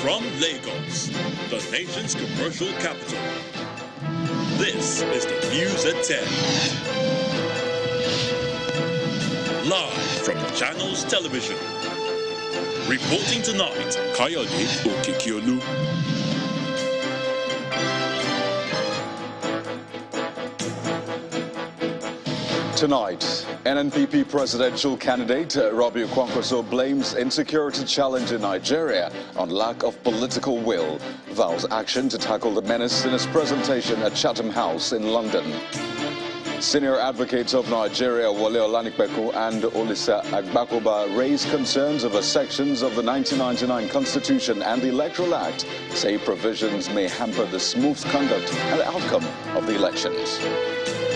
From Lagos, the nation's commercial capital, this is the News at 10. Live from Channels Television. Reporting tonight, Kayode Okekiolu. Tonight, NNPP presidential candidate Robbie Kwankwaso blames insecurity challenge in Nigeria on lack of political will, vows action to tackle the menace in his presentation at Chatham House in London. Senior advocates of Nigeria Wole Olanipekun and Olisa Agbakoba raised concerns over sections of the 1999 Constitution and the Electoral Act, say provisions may hamper the smooth conduct and outcome of the elections.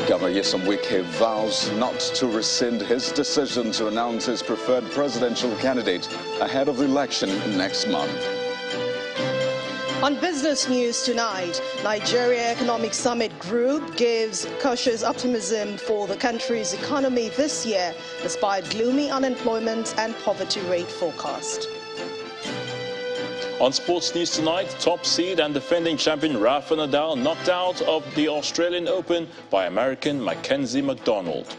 Governor Nyesom Wike vows not to rescind his decision to announce his preferred presidential candidate ahead of the election next month. On business news tonight, Nigeria Economic Summit Group gives cautious optimism for the country's economy this year, despite gloomy unemployment and poverty rate forecast. On sports news tonight, top seed and defending champion Rafa Nadal knocked out of the Australian Open by American Mackenzie McDonald.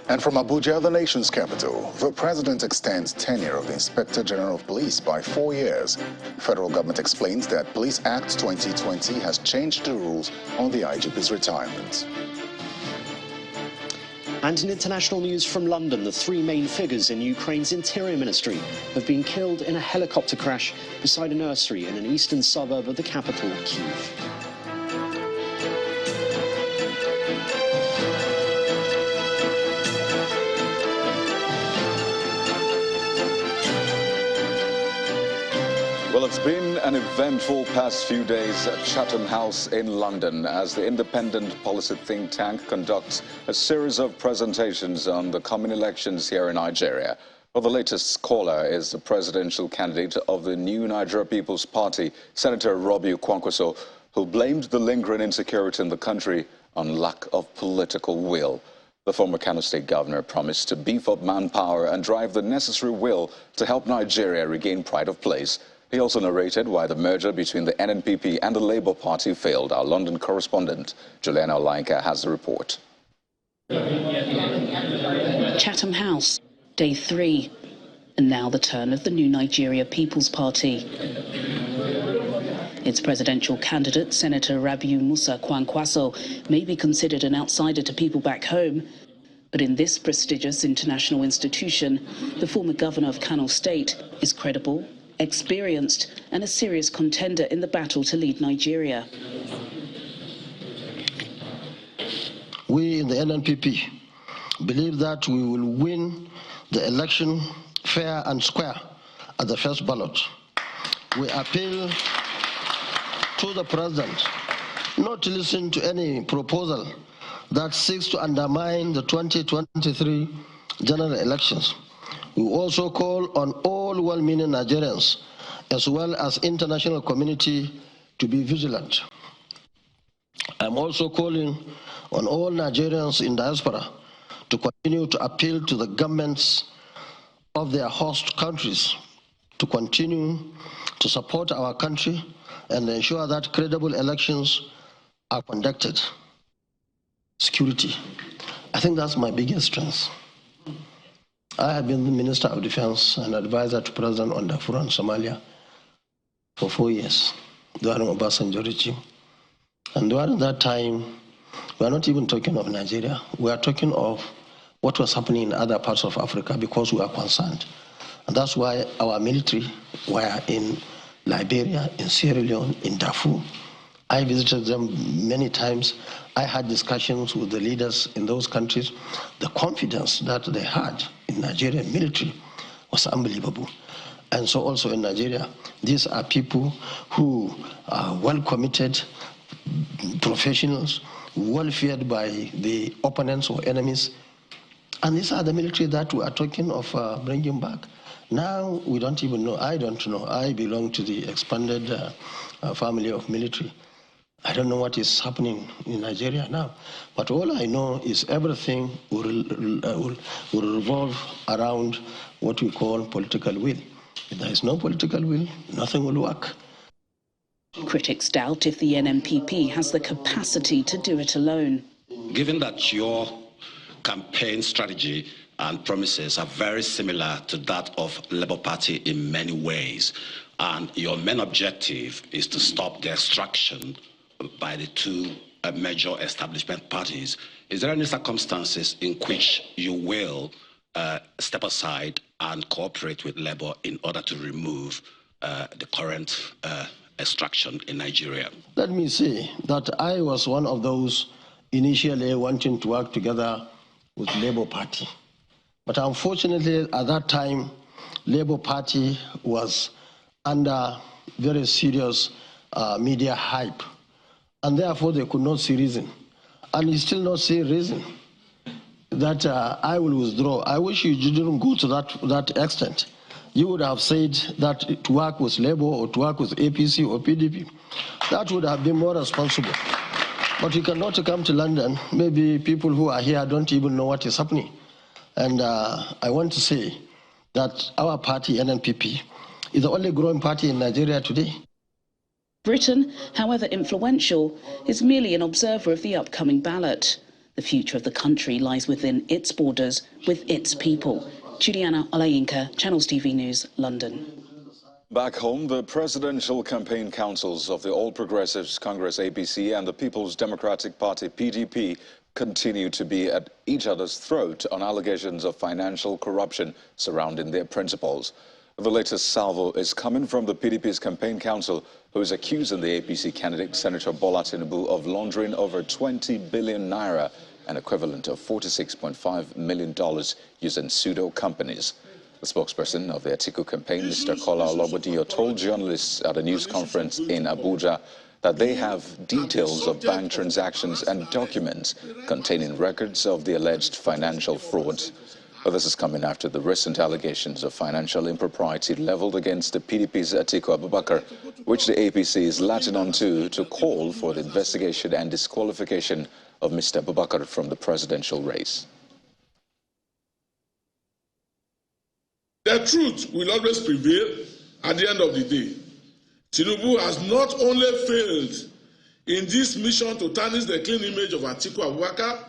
And from Abuja, the nation's capital, the president extends tenure of the Inspector General of Police by 4 years. The federal government explains that Police Act 2020 has changed the rules on the IGP's retirement. And in international news from London, the three main figures in Ukraine's interior ministry have been killed in a helicopter crash beside a nursery in an eastern suburb of the capital, Kyiv. Well, it's been an eventful past few days at Chatham House in London as the independent policy think tank conducts a series of presentations on the coming elections here in Nigeria. Well, the latest caller is the presidential candidate of the New Nigeria People's Party, Senator Robbie Kwankwaso, who blamed the lingering insecurity in the country on lack of political will. The former Kano State governor promised to beef up manpower and drive the necessary will to help Nigeria regain pride of place. He also narrated why the merger between the NNPP and the Labour Party failed. Our London correspondent, Juliana Olainka, has the report. Chatham House, day 3, and now the turn of the New Nigeria People's Party. Its presidential candidate, Senator Rabiu Musa Kwankwaso, may be considered an outsider to people back home, but in this prestigious international institution, the former governor of Kano State is credible, experienced and a serious contender in the battle to lead Nigeria. We in the NNPP believe that we will win the election fair and square at the first ballot. We appeal to the president not to listen to any proposal that seeks to undermine the 2023 general elections. We also call on all well-meaning Nigerians, as well as international community, to be vigilant. I'm also calling on all Nigerians in diaspora to continue to appeal to the governments of their host countries to continue to support our country and ensure that credible elections are conducted. Security. I think that's my biggest strength. I have been the Minister of Defense and advisor to President Ondafur on Somalia for 4 years during Obasanjo regime. And during that time, we are not even talking of Nigeria. We are talking of what was happening in other parts of Africa because we are concerned. And that's why our military were in Liberia, in Sierra Leone, in Darfur. I visited them many times. I had discussions with the leaders in those countries. The confidence that they had in Nigerian military was unbelievable. And so also in Nigeria, these are people who are well committed, professionals, well feared by the opponents or enemies. And these are the military that we are talking of bringing back. Now we don't even know. I don't know. I belong to the expanded family of military. I don't know what is happening in Nigeria now, but all I know is everything will revolve around what we call political will. If there is no political will, nothing will work. Critics doubt if the NNPP has the capacity to do it alone. Given that your campaign strategy and promises are very similar to that of Labour Party in many ways, and your main objective is to stop the extraction by the two major establishment parties, is there any circumstances in which you will step aside and cooperate with Labour in order to remove the current extraction in Nigeria? Let me say that I was one of those initially wanting to work together with Labour Party. But unfortunately, at that time, Labour Party was under very serious media hype, and therefore they could not see reason. And you still not see reason that I will withdraw. I wish you didn't go to that extent. You would have said that to work with Labour or to work with APC or PDP, that would have been more responsible. But you cannot come to London. Maybe people who are here don't even know what is happening. And I want to say that our party, NNPP, is the only growing party in Nigeria today. Britain, however influential, is merely an observer of the upcoming ballot. The future of the country lies within its borders, with its people. Juliana Olayinka, Channels TV News, London. Back home, the presidential campaign councils of the All Progressives Congress APC and the People's Democratic Party PDP continue to be at each other's throat on allegations of financial corruption surrounding their principals. The latest salvo is coming from the PDP's campaign council, who is accusing the APC candidate, Senator Bola Tinubu, of laundering over 20 billion naira, an equivalent of $46.5 million, using pseudo companies. The spokesperson of the Atiku campaign, Mr. Kola Olobodiyo, told journalists at a news conference in Abuja that they have details of bank transactions and documents containing records of the alleged financial fraud. But this is coming after the recent allegations of financial impropriety leveled against the PDP's Atiku Abubakar, which the APC is latching onto to call for the investigation and disqualification of Mr. Abubakar from the presidential race. The truth will always prevail at the end of the day. Tinubu has not only failed in this mission to tarnish the clean image of Atiku Abubakar,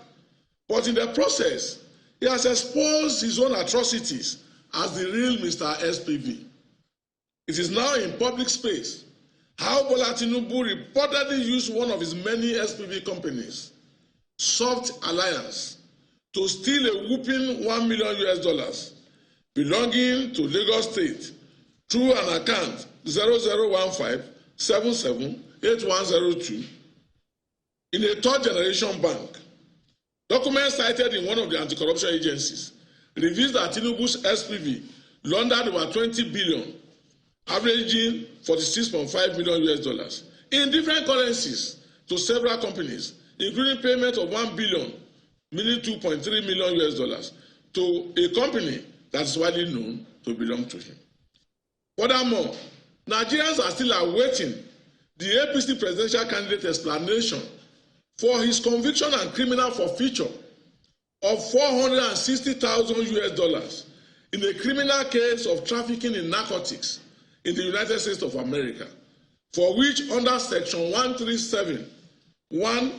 but in the process, he has exposed his own atrocities as the real Mr. SPV. It is now in public space how Bola Tinubu reportedly used one of his many SPV companies, Soft Alliance, to steal a whopping $1 million belonging to Lagos State through an account 0015778102 in a third-generation bank. Documents cited in one of the anti-corruption agencies reveals that Tinubu's SPV laundered over 20 billion, averaging $46.5 million in different currencies to several companies, including payment of $1 billion, meaning $2.3 million, to a company that is widely known to belong to him. Furthermore, Nigerians are still awaiting the APC presidential candidate explanation for his conviction and criminal forfeiture of $460,000 in a criminal case of trafficking in narcotics in the United States of America, for which under Section 137(1)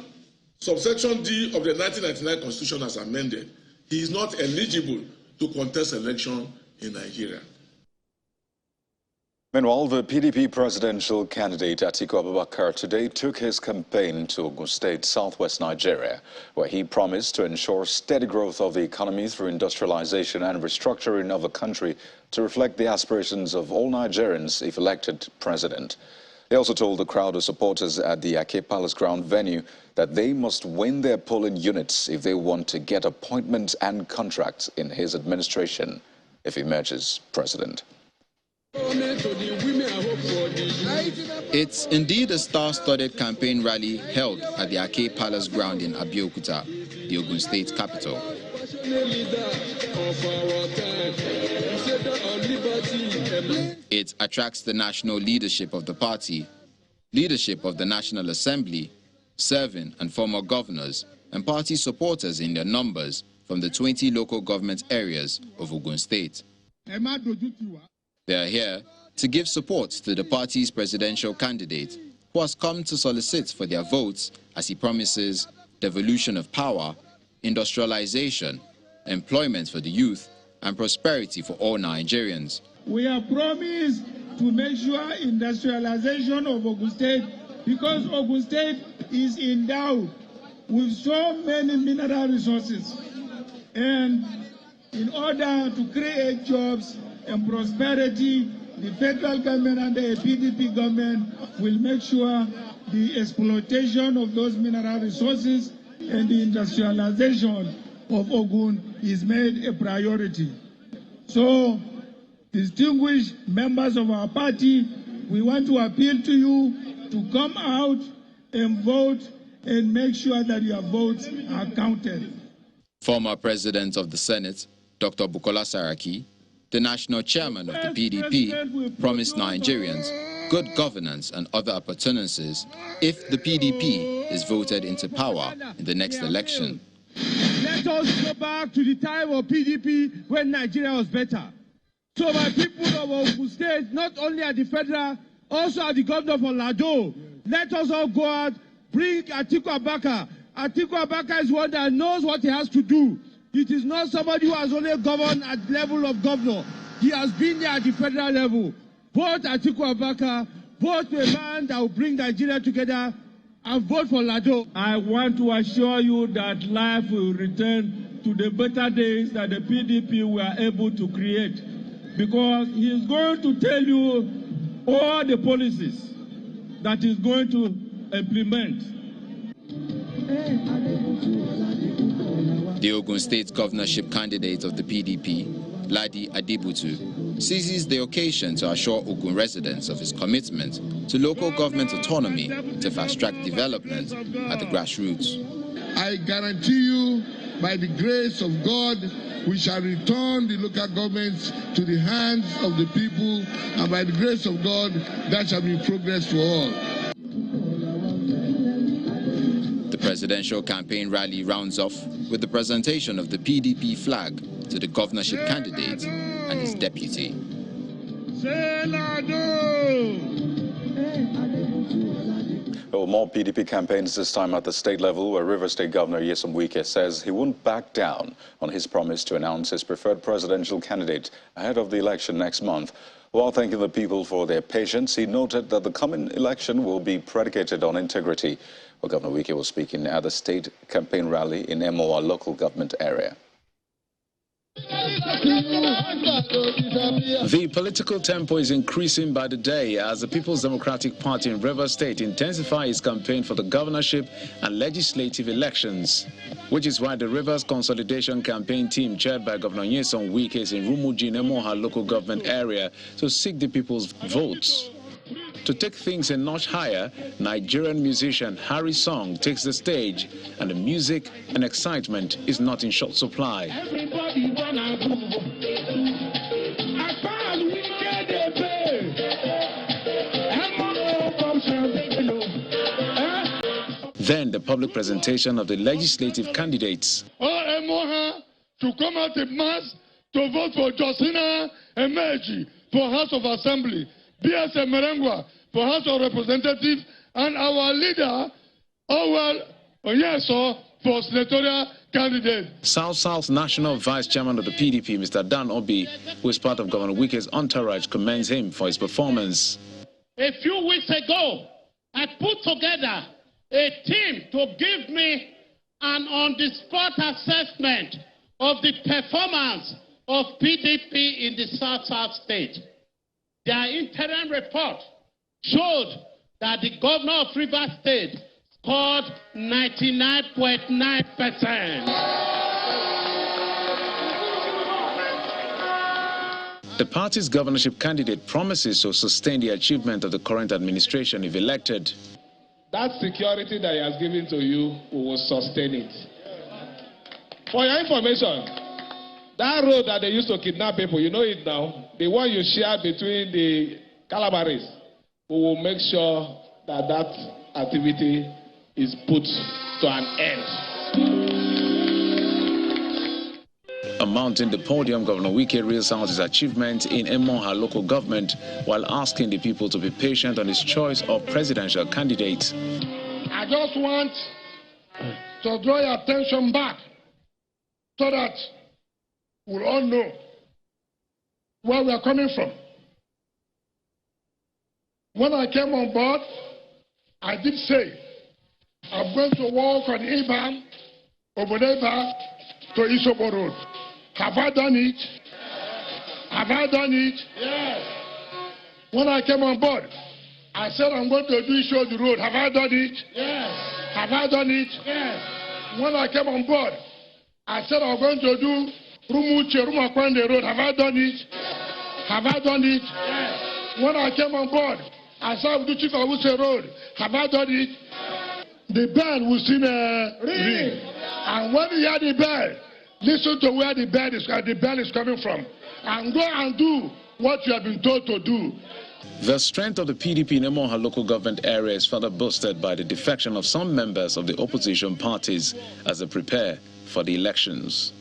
subsection D of the 1999 Constitution as amended, he is not eligible to contest election in Nigeria. Meanwhile, the PDP presidential candidate Atiku Abubakar today took his campaign to Ogun State, southwest Nigeria, where he promised to ensure steady growth of the economy through industrialization and restructuring of the country to reflect the aspirations of all Nigerians if elected president. He also told the crowd of supporters at the Ake Palace ground venue that they must win their polling units if they want to get appointments and contracts in his administration if he emerges president. It's indeed a star-studded campaign rally held at the Ake Palace ground in Abeokuta, the Ogun State capital. It attracts the national leadership of the party, leadership of the National Assembly, serving and former governors, and party supporters in their numbers from the 20 local government areas of Ogun State. They are here to give support to the party's presidential candidate, who has come to solicit for their votes as he promises devolution of power, industrialization, employment for the youth, and prosperity for all Nigerians. We have promised to make sure industrialization of Ogun State, because Ogun State is endowed with so many mineral resources. And in order to create jobs and prosperity, the federal government and the PDP government will make sure the exploitation of those mineral resources and the industrialization of Ogun is made a priority. So, distinguished members of our party, we want to appeal to you to come out and vote and make sure that your votes are counted. Former President of the Senate, Dr. Bukola Saraki, the national chairman of the PDP, promised Nigerians good governance and other opportunities if the PDP is voted into power in the next election. Let us go back to the time of PDP when Nigeria was better. So my people of Ogun State, not only at the federal, also at the governor of Lado, let us all go out, bring Atiku Abubakar. Atiku Abubakar is one that knows what he has to do. It is not somebody who has only governed at the level of governor. He has been there at the federal level. Vote Atiku Abubakar, vote a man that will bring Nigeria together, and vote for Lado. I want to assure you that life will return to the better days that the PDP were able to create, because he is going to tell you all the policies that he is going to implement. The Ogun State governorship candidate of the PDP, Ladi Adibutu, seizes the occasion to assure Ogun residents of his commitment to local government autonomy to fast-track development at the grassroots. I guarantee you, by the grace of God, we shall return the local governments to the hands of the people, and by the grace of God, that shall be progress for all. The presidential campaign rally rounds off with the presentation of the PDP flag to the governorship candidate and his deputy. Well, more PDP campaigns this time at the state level, where Rivers State Governor Nyesom Wike says he won't back down on his promise to announce his preferred presidential candidate ahead of the election next month. While thanking the people for their patience, he noted that the coming election will be predicated on integrity. Well, Governor Wike was speaking at the state campaign rally in Emoa local government area. The political tempo is increasing by the day as the People's Democratic Party in Rivers State intensifies its campaign for the governorship and legislative elections, which is why the Rivers Consolidation Campaign team chaired by Governor Nyesom Wike is in Rumuji in Emoha local government area to seek the people's votes. To take things a notch higher, Nigerian musician Harry Song takes the stage, and the music and excitement is not in short supply. Then the public presentation of the legislative candidates. All Emoha to come out in mass to vote for Josina Emeji for House of Assembly, B.S. Merengwa for House of Representatives, and our leader, Owel Onyeso, for senatorial candidate. South National Vice Chairman of the PDP, Mr. Dan Obi, who is part of Governor Wike's entourage, commends him for his performance. A few weeks ago, I put together a team to give me an on-the-spot assessment of the performance of PDP in the South state. Their interim report showed that the governor of Rivers State scored 99.9%. The party's governorship candidate promises to sustain the achievement of the current administration if elected. That security that he has given to you, we will sustain it. For your information, that road that they used to kidnap people, you know it now, the one you share between the Calabaris, we will make sure that that activity is put to an end. A mounting the podium, Governor Wike reels out his achievements in Emonha local government while asking the people to be patient on his choice of presidential candidate. I just want to draw your attention back so that we'll all know where we are coming from. When I came on board, I did say I'm going to walk on Iban, Obodeba to Isobo Road. Have I done it? Have I done it? Yes. When I came on board, I said I'm going to do Ishodu Road. Have I done it? Yes. Have I done it? Yes. When I came on board, I said I'm going to do Rumuche, Rumakwande Road. Have I done it? Have I done it? Yes. When I came on board, I said I'll do Chief Awuse Road. Have I done it? The bell will still ring. And when you hear the bell, listen to where the bell is coming from. And go and do what you have been told to do. The strength of the PDP in Emonha local government area is further boosted by the defection of some members of the opposition parties as they prepare for the elections.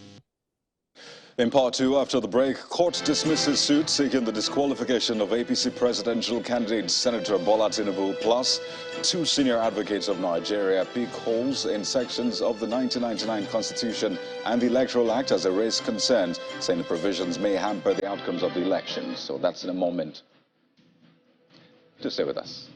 In part two, after the break, court dismisses suit seeking the disqualification of APC presidential candidate Senator Bola Tinubu, plus two senior advocates of Nigeria pick holes in sections of the 1999 Constitution and the Electoral Act as they raise concerns, saying the provisions may hamper the outcomes of the elections. So that's in a moment. To stay with us.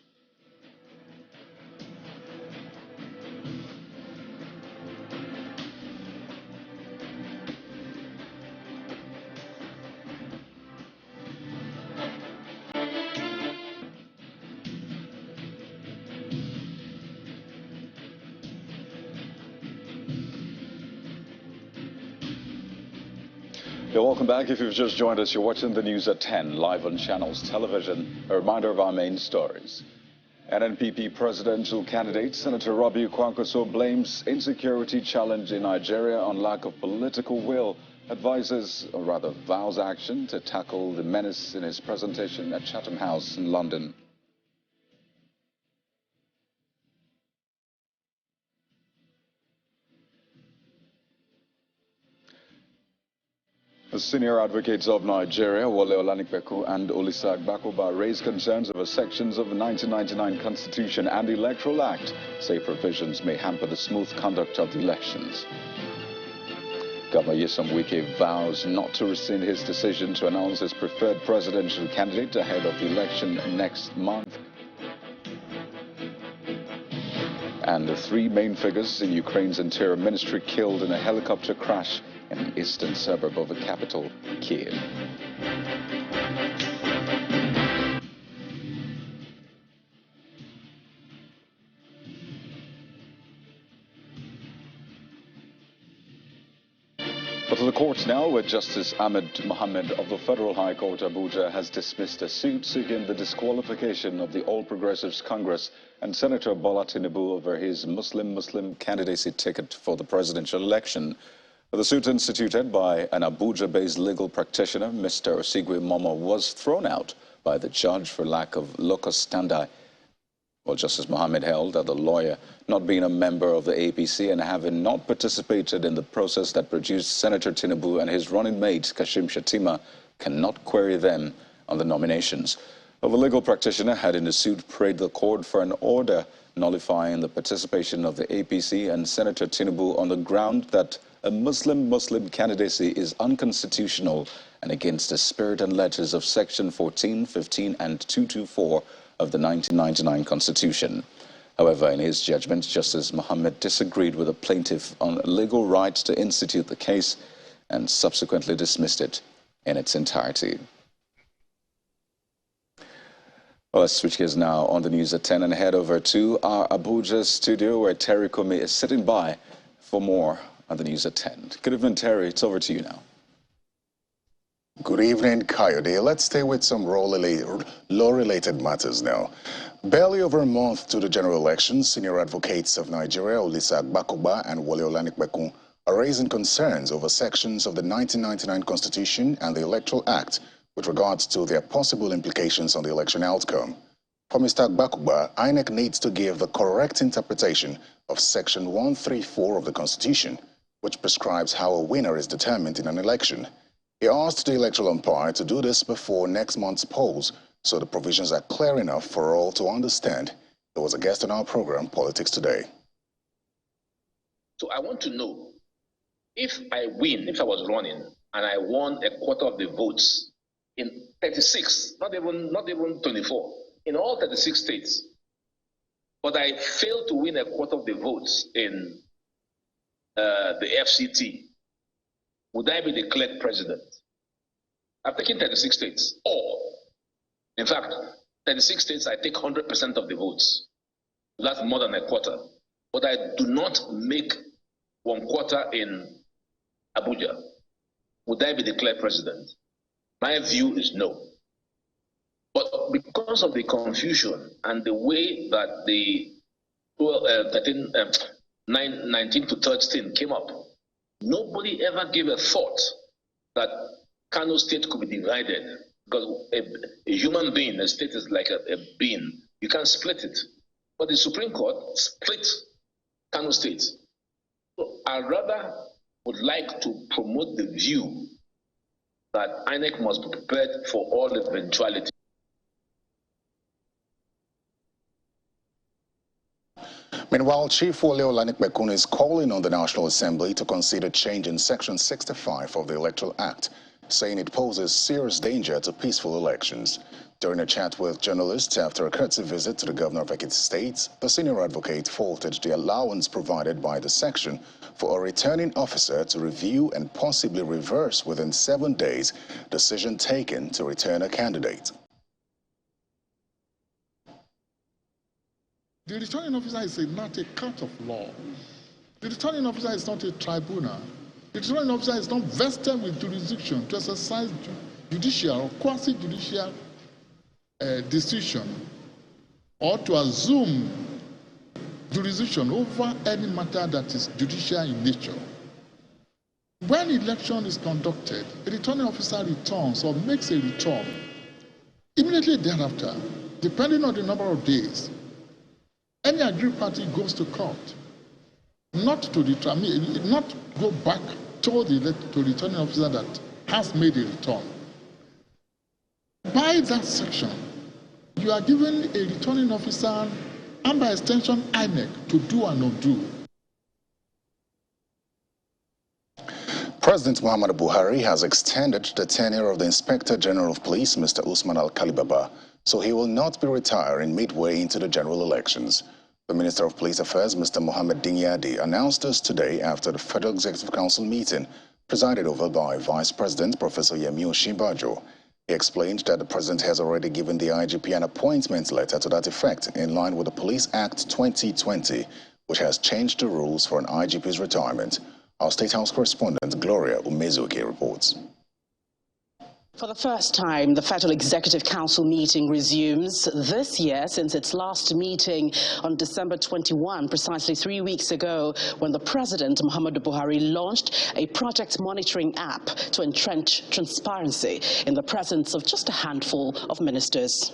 You're welcome back. If you've just joined us, you're watching the news at 10, live on Channels Television. A reminder of our main stories. NNPP presidential candidate Senator Rabiu Kwankwaso blames insecurity challenge in Nigeria on lack of political will, advises, or rather vows action to tackle the menace in his presentation at Chatham House in London. The senior advocates of Nigeria, Wole Olanipekun and Olisa Agbakoba, raised concerns over sections of the 1999 Constitution and the Electoral Act, say provisions may hamper the smooth conduct of the elections. Governor Nyesom Wike vows not to rescind his decision to announce his preferred presidential candidate ahead of the election next month. And the three main figures in Ukraine's interior ministry killed in a helicopter crash in an eastern suburb of the capital, Kiev. But to the courts now, where Justice Ahmed Mohammed of the Federal High Court, Abuja, has dismissed a suit seeking the disqualification of the All Progressives Congress and Senator Bola Tinubu over his Muslim candidacy ticket for the presidential election. The suit, instituted by an Abuja-based legal practitioner, Mr. Osigwe Momo, was thrown out by the judge for lack of locus standi. Well, Justice Mohammed held that the lawyer, not being a member of the APC and having not participated in the process that produced Senator Tinubu and his running mate, Kashim Shettima, cannot query them on the nominations. Well, the legal practitioner had in the suit prayed the court for an order nullifying the participation of the APC and Senator Tinubu on the ground that a Muslim candidacy is unconstitutional and against the spirit and letters of Section 14, 15, and 224 of the 1999 Constitution. However, in his judgment, Justice Mohammed disagreed with the plaintiff on legal rights to institute the case and subsequently dismissed it in its entirety. Well, let's switch gears now on the news at 10 and head over to our Abuja studio where Terry Kumi is sitting by for more on the news at 10. Good evening, Terry. It's over to you now. Good evening, Kayode. Let's stay with some law-related matters now. Barely over a month to the general elections, senior advocates of Nigeria, Olisa Agbakoba and Wole Olanipekun, are raising concerns over sections of the 1999 Constitution and the Electoral Act with regards to their possible implications on the election outcome. For Mr. Agbakoba, INEC needs to give the correct interpretation of Section 134 of the Constitution. which prescribes how a winner is determined in an election. He asked the electoral umpire to do this before next month's polls, so the provisions are clear enough for all to understand. He was a guest on our program, Politics Today. So I want to know, if I win, if I was running, and I won a quarter of the votes in 36, not even 24, in all 36 states, but I failed to win a quarter of the votes in the FCT, would I be declared president? I've taken 36 states, or, in fact, 36 states, I take 100% of the votes. That's more than a quarter. But I do not make 1/4 in Abuja. Would I be declared president? My view is no. But because of the confusion and the way that the 19 to 13 came up, nobody ever gave a thought that Kano State could be divided, because a human being, a state is like a being. You can't split it. But the Supreme Court split Kano State. So I rather would like to promote the view that INEC must be prepared for all eventualities. Meanwhile, Chief Wole Olanipekun is calling on the National Assembly to consider changing Section 65 of the Electoral Act, saying it poses serious danger to peaceful elections. During a chat with journalists after a courtesy visit to the governor of Ekiti State, the senior advocate faulted the allowance provided by the section for a returning officer to review and possibly reverse within 7 days decision taken to return a candidate. The returning officer is not a court of law. The returning officer is not a tribunal. The returning officer is not vested with jurisdiction to exercise judicial or quasi-judicial decision or to assume jurisdiction over any matter that is judicial in nature. When election is conducted, a returning officer returns or makes a return. Immediately thereafter, depending on the number of days, any aggrieved party goes to court, not to determine, not go back to the returning officer that has made a return. By that section, you are given a returning officer and by extension INEC to do and undo. President Muhammadu Buhari has extended the tenure of the Inspector General of Police, Mr. Usman Al-Kalibaba, so he will not be retiring midway into the general elections. The Minister of Police Affairs, Mr. Mohammed Dingyadi, announced this today after the Federal Executive Council meeting presided over by Vice President Professor Yemi Osinbajo. He explained that the President has already given the IGP an appointment letter to that effect in line with the Police Act 2020, which has changed the rules for an IGP's retirement. Our State House correspondent Gloria Umezuke reports. For the first time, the Federal Executive Council meeting resumes this year since its last meeting on December 21, precisely 3 weeks ago, when the President, Muhammadu Buhari, launched a project monitoring app to entrench transparency in the presence of just a handful of ministers.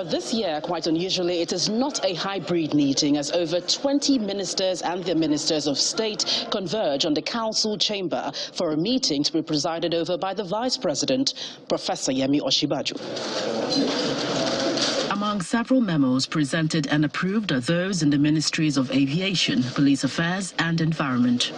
This year, quite unusually, it is not a hybrid meeting as over 20 ministers and the ministers of state converge on the council chamber for a meeting to be presided over by the Vice President, Professor Yemi Osinbajo. Among several memos presented and approved are those in the Ministries of Aviation, Police Affairs and Environment.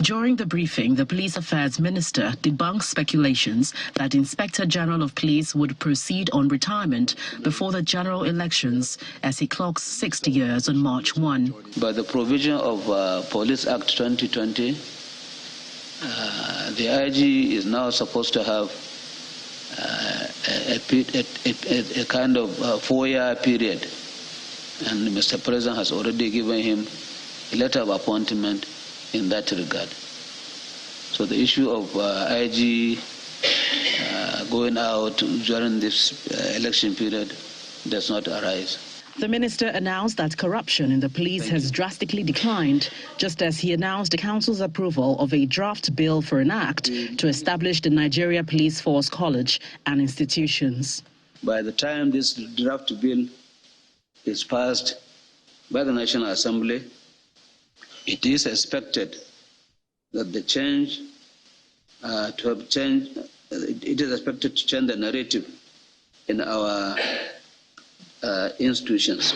During the briefing, the Police Affairs Minister debunked speculations that Inspector General of Police would proceed on retirement before the general elections as he clocks 60 years on March 1. By the provision of Police Act 2020, the IG is now supposed to have a kind of 4-year period, and Mr. President has already given him a letter of appointment in that regard. So the issue of IG going out during this election period does not arise. The minister announced that corruption in the police has drastically declined, just as he announced the council's approval of a draft bill for an act to establish the Nigeria Police Force College and institutions. By the time this draft bill is passed by the National Assembly, it is expected that the change it is expected to change the narrative in our institutions.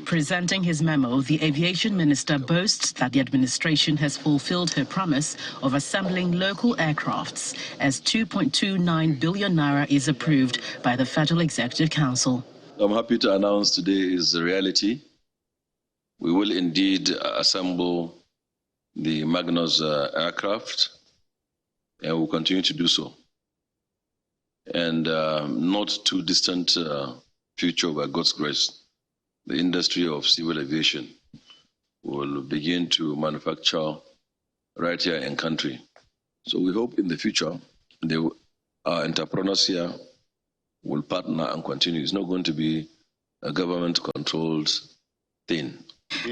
Presenting his memo, the aviation minister boasts that the administration has fulfilled her promise of assembling local aircrafts as 2.29 billion naira is approved by the Federal Executive Council. I'm happy to announce today is a reality. We will indeed assemble the Magnus aircraft, and we'll continue to do so. And not too distant future, by God's grace, the industry of civil aviation will begin to manufacture right here in country. So we hope in the future, our entrepreneurs here will partner and continue. It's not going to be a government-controlled thing.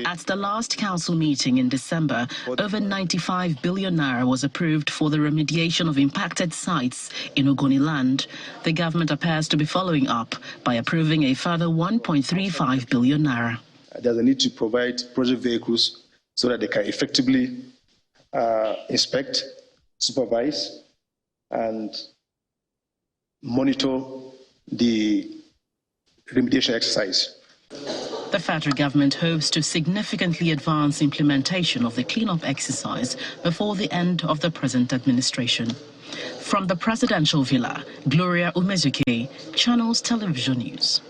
At the last council meeting in December, over 95 billion naira was approved for the remediation of impacted sites in Ogoniland. The government appears to be following up by approving a further 1.35 billion naira. There's a need to provide project vehicles so that they can effectively inspect, supervise, and monitor the remediation exercise. The federal government hopes to significantly advance implementation of the cleanup exercise before the end of the present administration. From the presidential villa, Gloria Umezuke, Channels Television News.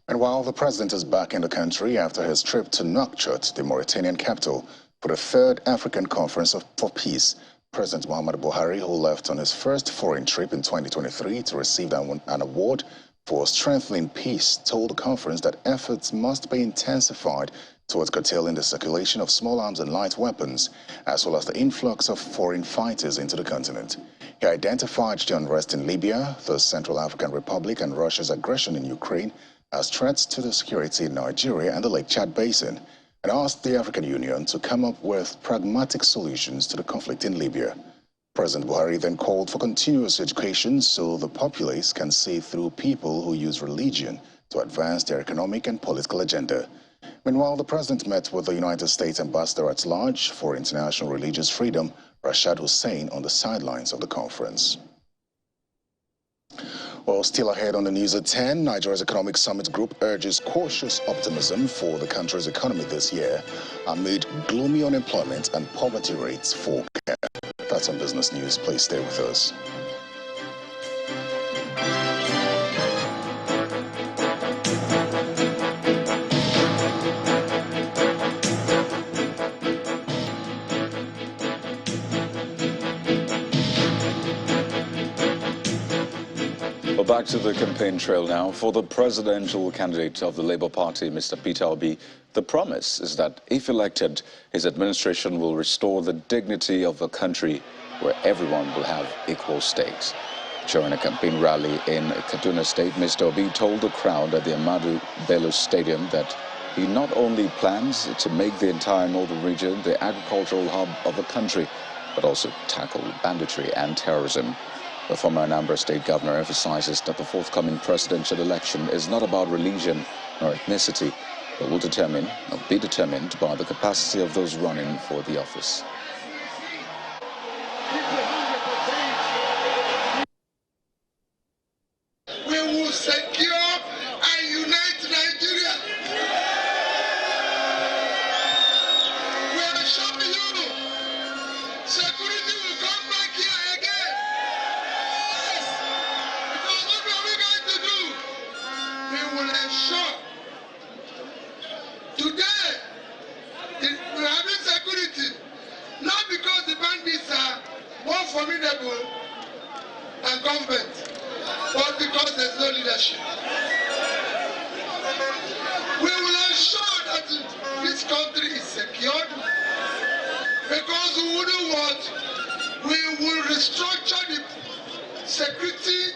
And while the president is back in the country after his trip to Nouakchott, the Mauritanian capital, for the third African Conference for Peace, President Muhammadu Buhari, who left on his first foreign trip in 2023 to receive an award for strengthening peace, told the conference that efforts must be intensified towards curtailing the circulation of small arms and light weapons, as well as the influx of foreign fighters into the continent. He identified the unrest in Libya, the Central African Republic, and Russia's aggression in Ukraine as threats to the security in Nigeria and the Lake Chad Basin, and asked the African Union to come up with pragmatic solutions to the conflict in Libya. President Buhari then called for continuous education so the populace can see through people who use religion to advance their economic and political agenda. Meanwhile, the president met with the United States Ambassador at Large for International Religious Freedom, Rashad Hussain, on the sidelines of the conference. Well, still ahead on the news at 10, Nigeria's Economic Summit Group urges cautious optimism for the country's economy this year amid gloomy unemployment and poverty rates forecast. That's on Business News. Please stay with us. Well, back to the campaign trail now. For the presidential candidate of the Labour Party, Mr. Peter Obi, the promise is that if elected, his administration will restore the dignity of a country where everyone will have equal stakes. During a campaign rally in Kaduna State, Mr. Obi told the crowd at the Ahmadu Bello Stadium that he not only plans to make the entire northern region the agricultural hub of the country, but also tackle banditry and terrorism. The former Anambra State governor emphasizes that the forthcoming presidential election is not about religion nor ethnicity, but will be determined by the capacity of those running for the office. We will secure and unite Nigeria. We are showing you security will come back here again. Because what are we going to do? We will ensure today we're having security, not because the bandits are more formidable than government, but because there's no leadership. We will ensure that this country is secured, because we wouldn't want, we will restructure the security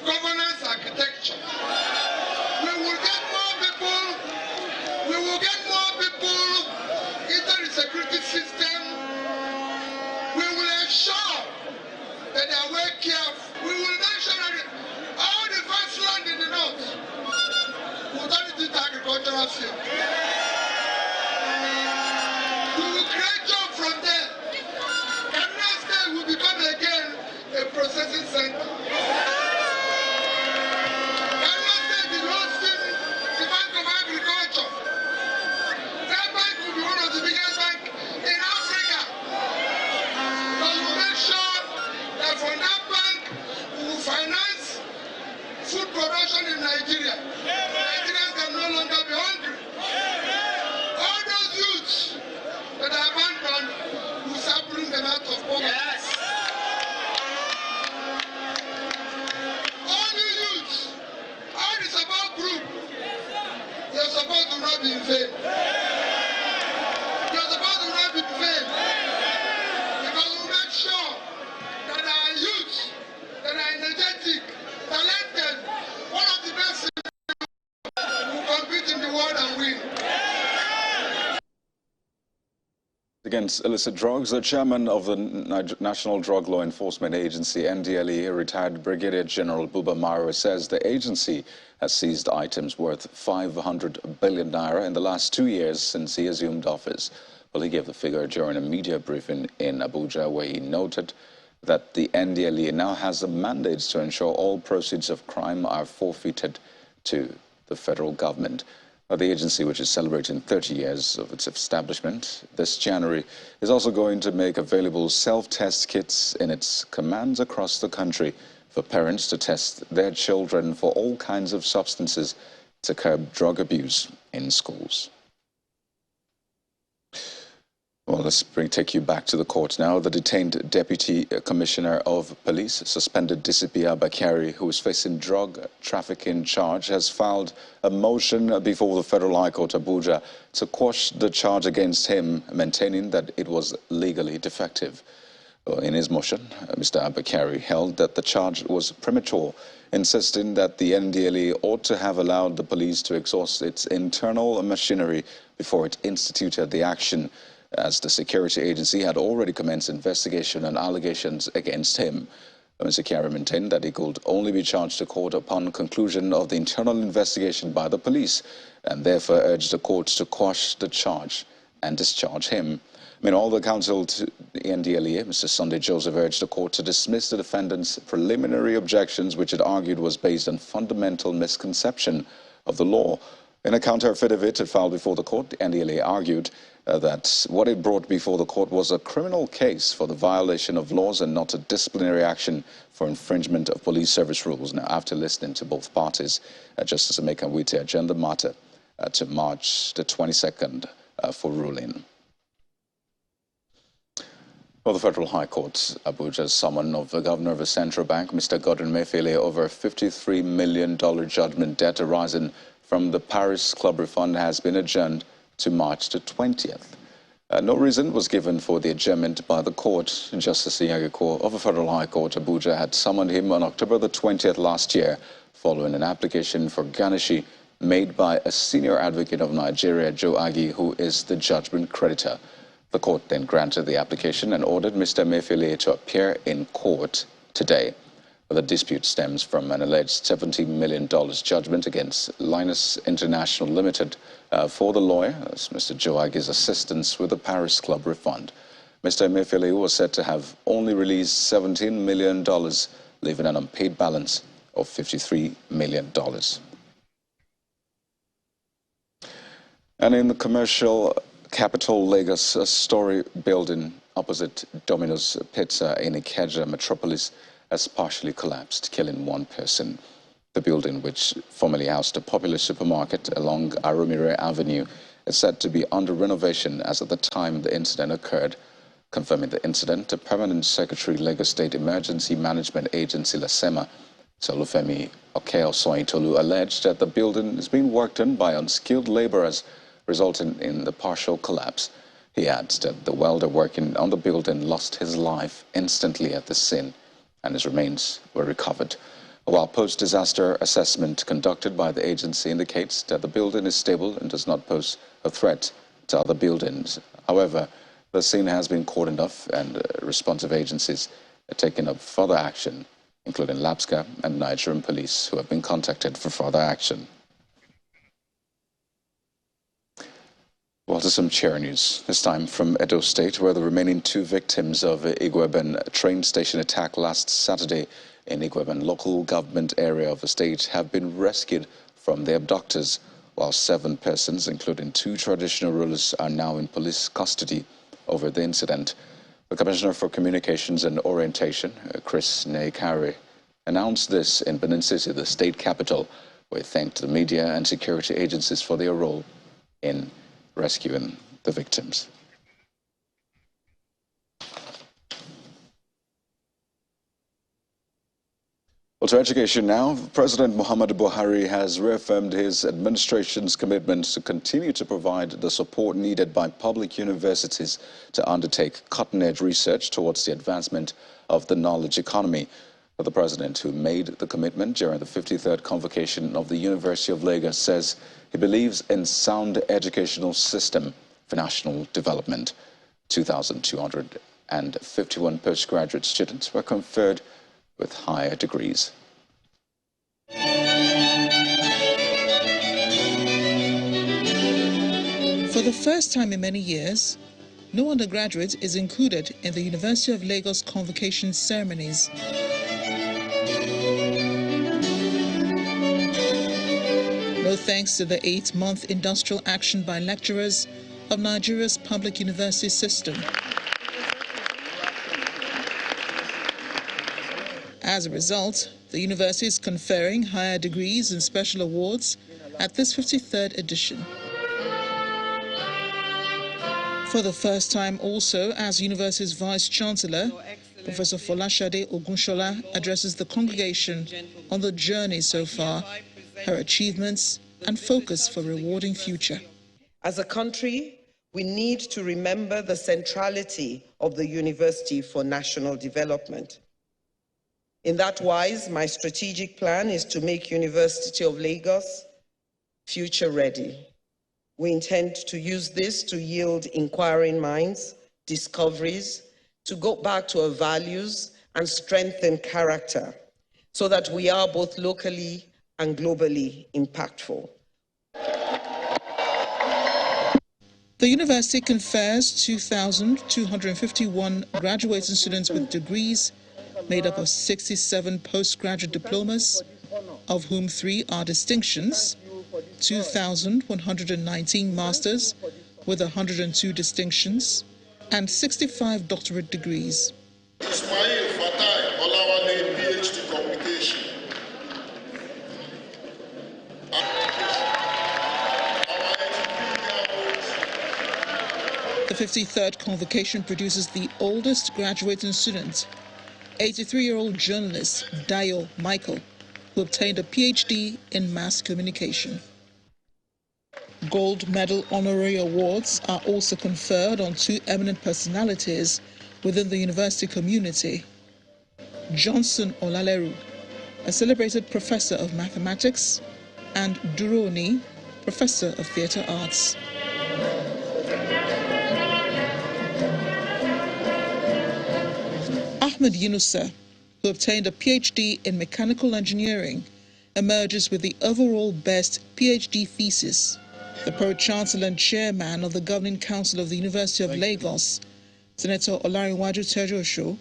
governance architecture. We will get more people into the security system. We will ensure that they are well careful. We will make sure that all the vast land in the north will turn into agricultural field. We Nigeria. Nigerians can no longer be hungry. All those youths that are abandoned will start bringing them out of poverty. Yes. All the youths, all the support group, your support will not be in vain. Your support will not be in vain. Because we make sure that our youths that are energetic, talented, one of the best will compete in the world and win. Against illicit drugs, the chairman of the National Drug Law Enforcement Agency, NDLEA, retired Brigadier General Buba Marwa, says the agency has seized items worth 500 billion naira in the last 2 years since he assumed office. Well, he gave the figure during a media briefing in Abuja, where he noted that the NDLEA now has a mandate to ensure all proceeds of crime are forfeited to the federal government. The agency, which is celebrating 30 years of its establishment this January, is also going to make available self-test kits in its commands across the country for parents to test their children for all kinds of substances to curb drug abuse in schools. Well, let's take you back to the court now. The detained Deputy Commissioner of Police, suspended DCP Bakari, who is facing drug trafficking charge, has filed a motion before the Federal High Court Abuja to quash the charge against him, maintaining that it was legally defective. In his motion, Mr. Bakari held that the charge was premature, insisting that the NDLEA ought to have allowed the police to exhaust its internal machinery before it instituted the action, as the security agency had already commenced investigation and allegations against him. Mr. Bakari maintained that he could only be charged to court upon conclusion of the internal investigation by the police, and therefore urged the court to quash the charge and discharge him. Meanwhile, the counsel to the NDLEA, Mr. Sunday Joseph, urged the court to dismiss the defendant's preliminary objections, which it argued was based on fundamental misconception of the law. In a counter affidavit it filed before the court, the NDLEA argued that what it brought before the court was a criminal case for the violation of laws and not a disciplinary action for infringement of police service rules. Now, after listening to both parties, Justice Emeka Nwite adjourned the matter to March the 22nd for ruling. Well, the Federal High Court, Abuja's summon of the Governor of the Central Bank, Mr. Godwin Emefiele, over a $53 million judgment debt arising from the Paris Club refund has been adjourned to March the 20th. No reason was given for the adjournment by the court. Justice Iyagiko of the Federal High Court, Abuja, had summoned him on October the 20th last year, following an application for garnishee made by a senior advocate of Nigeria, Joe Agi, who is the judgment creditor. The court then granted the application and ordered Mr. Emefiele to appear in court today. The dispute stems from an alleged $70 million judgment against Linus International Limited for the lawyer, Mr. Joe Agi's assistance with the Paris Club refund. Mr. Emefiele was said to have only released $17 million, leaving an unpaid balance of $53 million. And in the commercial capital Lagos, a story building opposite Domino's Pizza in Ikeja metropolis has partially collapsed, killing one person. The building, which formerly housed a popular supermarket along Aromire Avenue, is said to be under renovation as at the time the incident occurred. Confirming the incident, the Permanent Secretary, Lagos State Emergency Management Agency, LASEMA, Solufemi Okeosoyintolu, alleged that the building is being worked on by unskilled laborers, resulting in the partial collapse. He adds that the welder working on the building lost his life instantly at the scene, and his remains were recovered. While post-disaster assessment conducted by the agency indicates that the building is stable and does not pose a threat to other buildings. However, the scene has been cordoned off and responsive agencies are taking up further action, including LAPSCA and Nigerian police, who have been contacted for further action. Well, to some chair news, this time from Edo State, where the remaining 2 victims of Igweben train station attack last Saturday in Igweben local government area of the state have been rescued from their abductors, while 7 persons, including 2 traditional rulers, are now in police custody over the incident. The Commissioner for Communications and Orientation, Chris Nekari, announced this in Benin City, the state capital, We thanked the media and security agencies for their role in rescuing the victims. Well, to education now, President Muhammadu Buhari has reaffirmed his administration's commitment to continue to provide the support needed by public universities to undertake cutting-edge research towards the advancement of the knowledge economy. The president, who made the commitment during the 53rd convocation of the University of Lagos, says he believes in sound educational system for national development. 2,251 postgraduate students were conferred with higher degrees. For the first time in many years, no undergraduate is included in the University of Lagos convocation ceremonies. No thanks to the 8-month industrial action by lecturers of Nigeria's public university system. As a result, the university is conferring higher degrees and special awards at this 53rd edition. For the first time also, as university's Vice-Chancellor, Professor Folashade Ogunshola addresses the congregation on the journey so far, her achievements and focus for a rewarding future. As a country, we need to remember the centrality of the university for national development. In that wise, my strategic plan is to make University of Lagos future ready. We intend to use this to yield inquiring minds, discoveries, to go back to our values and strengthen character so that we are both locally and globally impactful. The university confers 2,251 graduating students with degrees made up of 67 postgraduate diplomas, of whom 3 are distinctions, 2,119 masters with 102 distinctions, and 65 doctorate degrees. Ismail Fatai Olawale, PhD Communication. The 53rd convocation produces the oldest graduating student, 83-year-old journalist Dayo Michael, who obtained a PhD in mass communication. Gold medal honorary awards are also conferred on 2 eminent personalities within the university community. Johnson Olaleru, a celebrated professor of mathematics, and Duroni, professor of theatre arts. Ahmed Yunusa, who obtained a PhD in mechanical engineering, emerges with the overall best PhD thesis. The Pro-Chancellor and Chairman of the Governing Council of the University of Lagos, Senator Olariwaju Tejosho,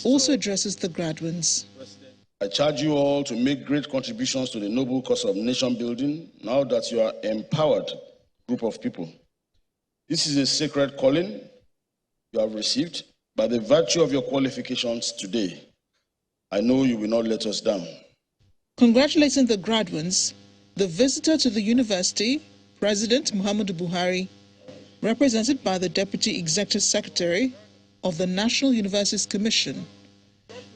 also addresses the graduates. I charge you all to make great contributions to the noble cause of nation building now that you are an empowered group of people. This is a sacred calling you have received by the virtue of your qualifications today. I know you will not let us down. Congratulating the graduates, the visitor to the university, President Muhammadu Buhari, represented by the Deputy Executive Secretary of the National Universities Commission,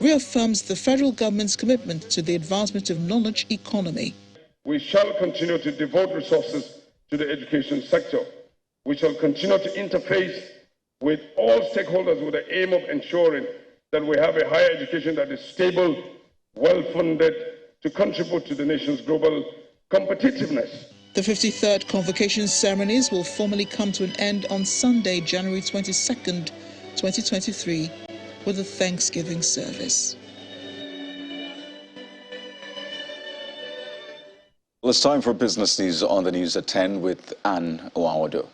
reaffirms the federal government's commitment to the advancement of knowledge economy. We shall continue to devote resources to the education sector. We shall continue to interface with all stakeholders with the aim of ensuring that we have a higher education that is stable, well-funded, to contribute to the nation's global competitiveness. The 53rd convocation ceremonies will formally come to an end on Sunday, January 22nd, 2023, with a Thanksgiving service. Well, it's time for business news on the news at 10 with Anne Owawado.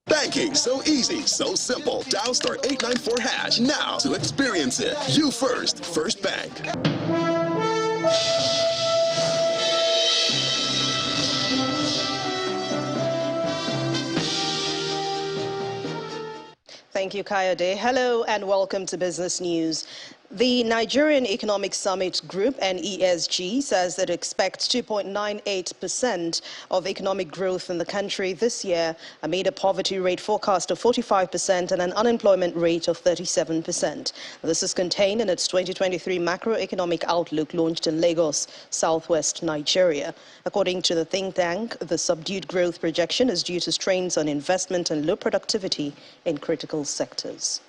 Banking, so easy, so simple. Dial *894# now to experience it. You first, First Bank. Thank you, Kayode. Hello and welcome to Business News. The Nigerian Economic Summit Group, NESG, says that it expects 2.98% of economic growth in the country this year amid a poverty rate forecast of 45% and an unemployment rate of 37%. This is contained in its 2023 macroeconomic outlook launched in Lagos, southwest Nigeria. According to the think tank, the subdued growth projection is due to strains on investment and low productivity in critical sectors.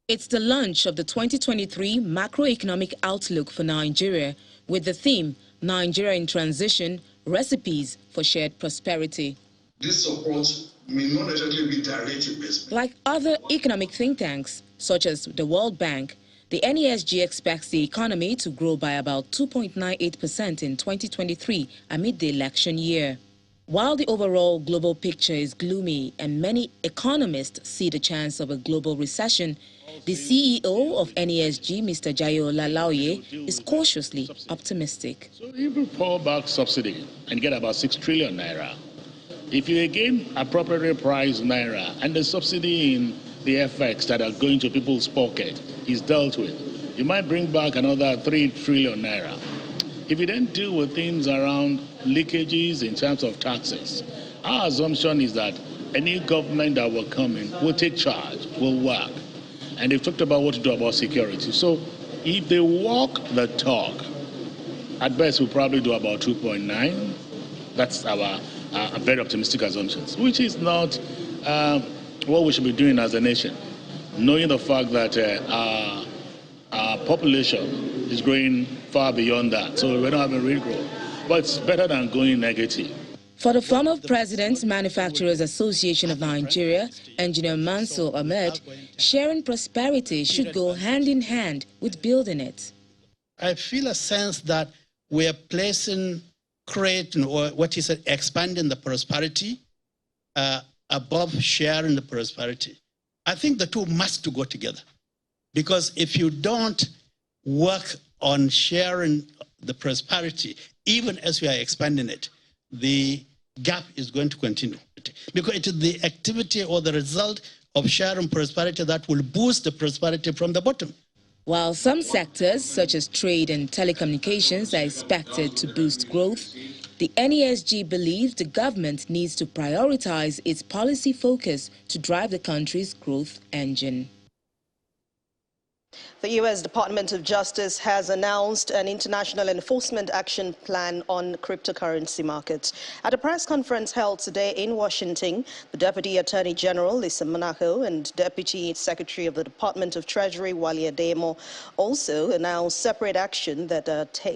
It's the launch of the 2023 Macroeconomic Outlook for Nigeria with the theme, Nigeria in Transition, Recipes for Shared Prosperity. This support may not necessarily be directed. Like other economic think tanks, such as the World Bank, the NESG expects the economy to grow by about 2.98% in 2023 amid the election year. While the overall global picture is gloomy and many economists see the chance of a global recession, the CEO of NESG, Mr. Jayo Lalaoye, is cautiously optimistic. So if you pull back subsidy and get about 6 trillion naira, if you again appropriately price naira and the subsidy in the FX that are going to people's pocket is dealt with, you might bring back another 3 trillion naira. If you then deal with things around leakages in terms of taxes, our assumption is that any government that will come in will take charge, will work. And they've talked about what to do about security. So if they walk the talk, at best we'll probably do about 2.9. That's our very optimistic assumptions, which is not what we should be doing as a nation, knowing the fact that our population is growing far beyond that. So we don't have a real growth. But it's better than going negative. For the former President, Manufacturers Association of Nigeria, Engineer Mansour Ahmed, sharing prosperity should go hand in hand with building it. I feel a sense that we are creating, or what is it, expanding the prosperity above sharing the prosperity. I think the two must go together. Because if you don't work on sharing the prosperity, even as we are expanding it, the gap is going to continue. Because it is the activity or the result of sharing prosperity that will boost the prosperity from the bottom. While some sectors, such as trade and telecommunications, are expected to boost growth, the NESG believes the government needs to prioritize its policy focus to drive the country's growth engine. The U.S. Department of Justice has announced an international enforcement action plan on cryptocurrency markets. At a press conference held today in Washington, the Deputy Attorney General, Lisa Monaco, and Deputy Secretary of the Department of Treasury, Wale Adeyemo, also announced separate action that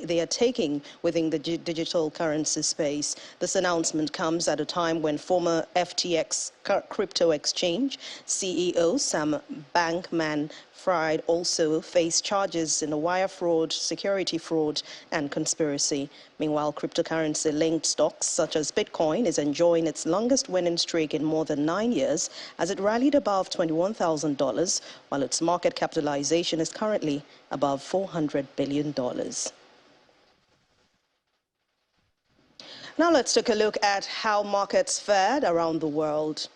they are taking within the digital currency space. This announcement comes at a time when former FTX crypto exchange CEO Sam Bankman-Fried also faced charges in wire fraud, security fraud, and conspiracy. Meanwhile, cryptocurrency-linked stocks such as Bitcoin is enjoying its longest winning streak in more than 9 years as it rallied above $21,000, while its market capitalization is currently above $400 billion. Now let's take a look at how markets fared around the world.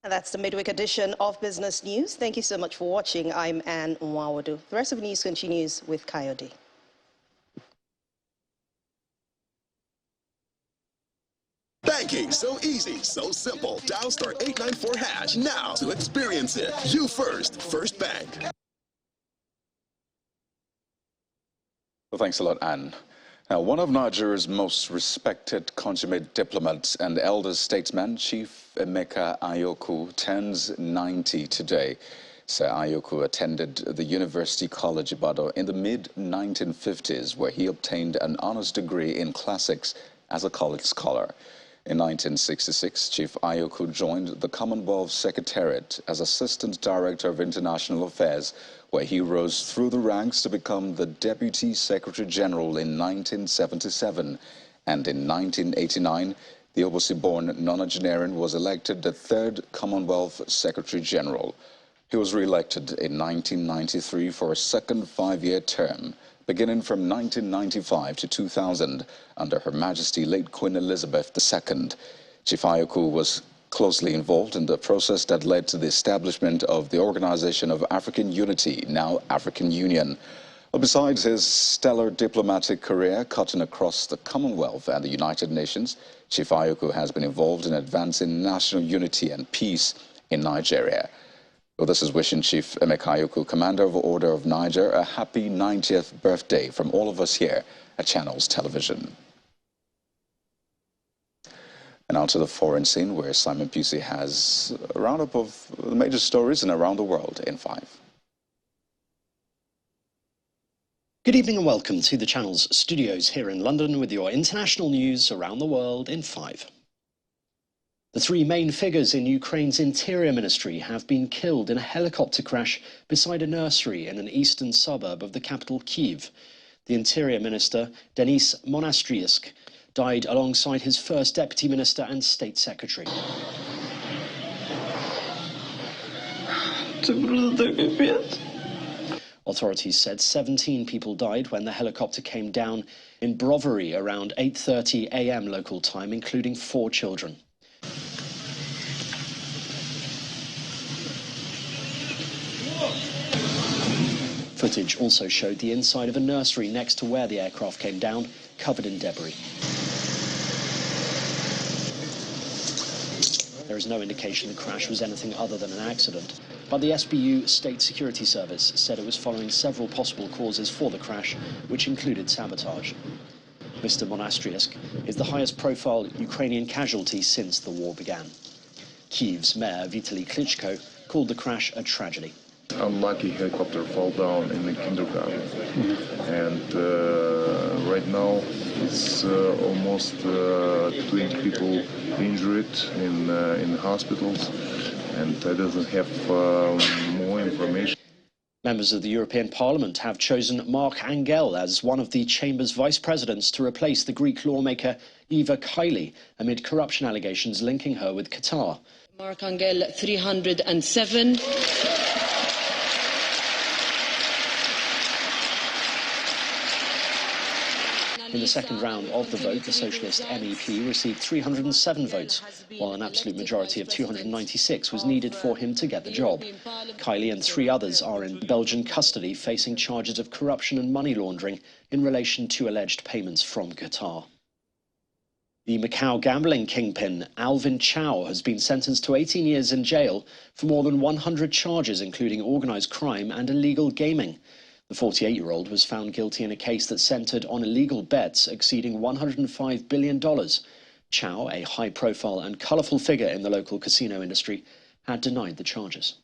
That's the midweek edition of Business News. Thank you so much for watching. I'm Anne Nwawadu. The rest of the news continues with Coyote. Banking so easy, so simple. Dial *894# now to experience it. You first, First Bank. Well, thanks a lot, Anne. Now, one of Nigeria's most respected consummate diplomats and elder statesman, Chief Emeka Ayoku, turns 90 today. Sir Ayoku attended the University College Ibadan in the mid-1950s, where he obtained an honors degree in classics as a college scholar. In 1966, Chief Ayoku joined the Commonwealth Secretariat as Assistant Director of International Affairs, where he rose through the ranks to become the Deputy Secretary General in 1977. And in 1989, the Obosi-born nonengineering was elected the third Commonwealth Secretary General. He was re-elected in 1993 for a second five-year term, beginning from 1995 to 2000 under Her Majesty late Queen Elizabeth II. Chief Ayoku was closely involved in the process that led to the establishment of the Organization of African Unity, now African Union. Well, besides his stellar diplomatic career cutting across the Commonwealth and the United Nations, Chief Ayoku has been involved in advancing national unity and peace in Nigeria. Well, this is wishing Chief Emeka Ayoku, Commander of Order of Niger, a happy 90th birthday from all of us here at Channels Television. And now to the foreign scene, where Simon Pusey has a roundup of the major stories in around the world in 5. Good evening and welcome to the Channel's studios here in London with your international news around the world in 5. The three main figures in Ukraine's interior ministry have been killed in a helicopter crash beside a nursery in an eastern suburb of the capital Kyiv. The interior minister, Denis Monastriysk, died alongside his first deputy minister and state secretary. Authorities said 17 people died when the helicopter came down in Brovary around 8:30 a.m. local time, including 4 children. Footage also showed the inside of a nursery next to where the aircraft came down, covered in debris. There is no indication the crash was anything other than an accident, but the SBU State Security Service said it was following several possible causes for the crash, which included sabotage. Mr. Monastriysk is the highest profile Ukrainian casualty since the war began. Kyiv's mayor, Vitaly Klitschko, called the crash a tragedy. Unlucky helicopter fall down in the kindergarten, and right now it's almost 20 people injured in hospitals, and I doesn't have more information. Members of the European Parliament have chosen Mark Angel as one of the Chamber's vice presidents to replace the Greek lawmaker Eva Kaili amid corruption allegations linking her with Qatar. Mark Angel, 307. In the second round of the vote, the Socialist MEP received 307 votes, while an absolute majority of 296 was needed for him to get the job. Kylie and 3 others are in Belgian custody, facing charges of corruption and money laundering in relation to alleged payments from Qatar. The Macau gambling kingpin Alvin Chow has been sentenced to 18 years in jail for more than 100 charges, including organised crime and illegal gaming. The 48-year-old was found guilty in a case that centred on illegal bets exceeding $105 billion. Chow, a high-profile and colourful figure in the local casino industry, had denied the charges.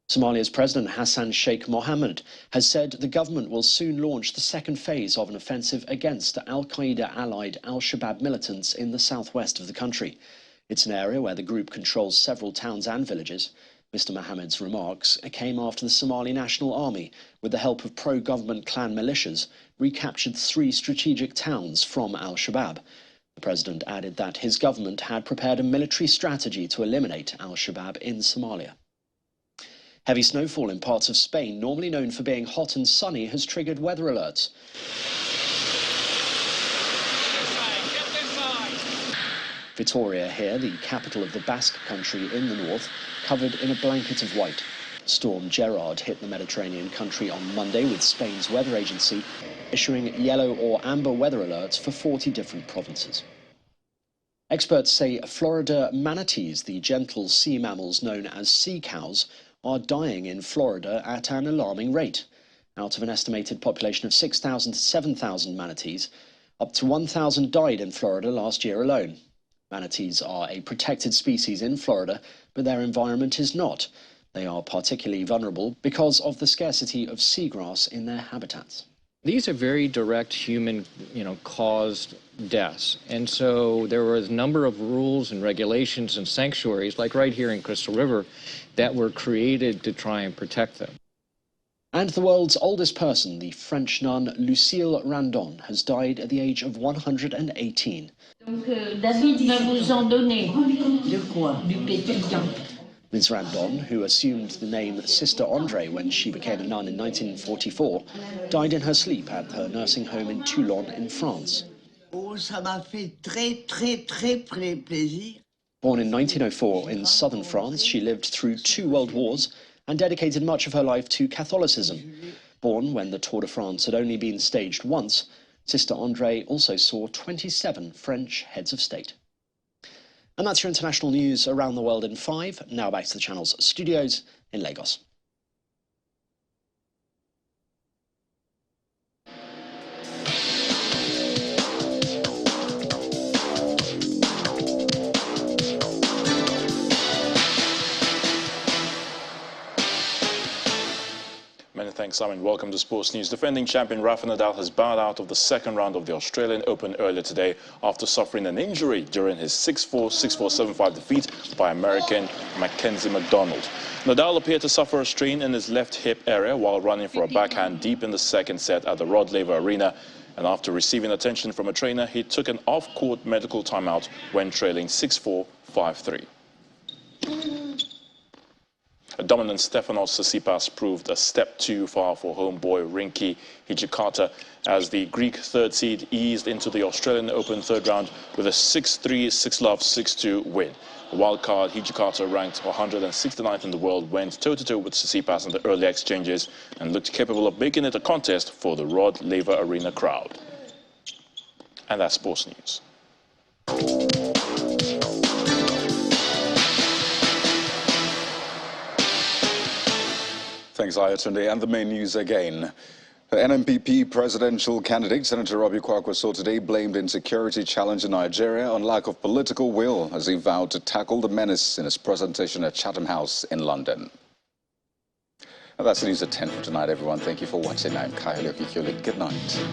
Somalia's President Hassan Sheikh Mohammed has said the government will soon launch the second phase of an offensive against al-Qaeda-allied al-Shabaab militants in the southwest of the country. It's an area where the group controls several towns and villages. Mr. Mohammed's remarks came after the Somali National Army, with the help of pro-government clan militias, recaptured 3 strategic towns from al-Shabaab. The president added that his government had prepared a military strategy to eliminate al-Shabaab in Somalia. Heavy snowfall in parts of Spain, normally known for being hot and sunny, has triggered weather alerts. Vitoria here, the capital of the Basque country in the north, covered in a blanket of white. Storm Gerard hit the Mediterranean country on Monday, with Spain's weather agency issuing yellow or amber weather alerts for 40 different provinces. Experts say Florida manatees, the gentle sea mammals known as sea cows, are dying in Florida at an alarming rate. Out of an estimated population of 6,000 to 7,000 manatees, up to 1,000 died in Florida last year alone. Manatees are a protected species in Florida, but their environment is not. They are particularly vulnerable because of the scarcity of seagrass in their habitats. These are very direct human, caused deaths. And so there was a number of rules and regulations and sanctuaries, like right here in Crystal River, that were created to try and protect them. And the world's oldest person, the French nun Lucille Randon, has died at the age of 118. David va vous en donner. De quoi? Du pétillant. Ms. Randon, who assumed the name Sister Andre when she became a nun in 1944, died in her sleep at her nursing home in Toulon in France. Oh, ça m'a fait très, très, très plaisir. Born in 1904 in southern France, she lived through 2 world wars and dedicated much of her life to Catholicism. Born when the Tour de France had only been staged once, Sister Andre also saw 27 French heads of state. And that's your international news around the world in 5. Now back to the channel's studios in Lagos. Many thanks, Simon. Welcome to Sports News. Defending champion Rafa Nadal has bowed out of the second round of the Australian Open earlier today after suffering an injury during his 6-4, 6-4, 7-5 defeat by American Mackenzie McDonald. Nadal appeared to suffer a strain in his left hip area while running for a backhand deep in the second set at the Rod Laver Arena. And after receiving attention from a trainer, he took an off-court medical timeout when trailing 6-4, 5-3. A dominant Stefanos Tsitsipas proved a step too far for homeboy Rinky Hijikata as the Greek third seed eased into the Australian Open third round with a 6-3, 6-love, 6-2 win. The wildcard Hijikata, ranked 169th in the world, went toe-to-toe with Tsitsipas in the early exchanges and looked capable of making it a contest for the Rod Laver Arena crowd. And that's Sports News. Thanks, Ayatunde. And the main news again. The NNPP presidential candidate, Senator Robbie Kwakwaso, today blamed insecurity challenge in Nigeria on lack of political will as he vowed to tackle the menace in his presentation at Chatham House in London. And that's the news at 10 for tonight, everyone. Thank you for watching. I'm Kayode Okikule. Good night.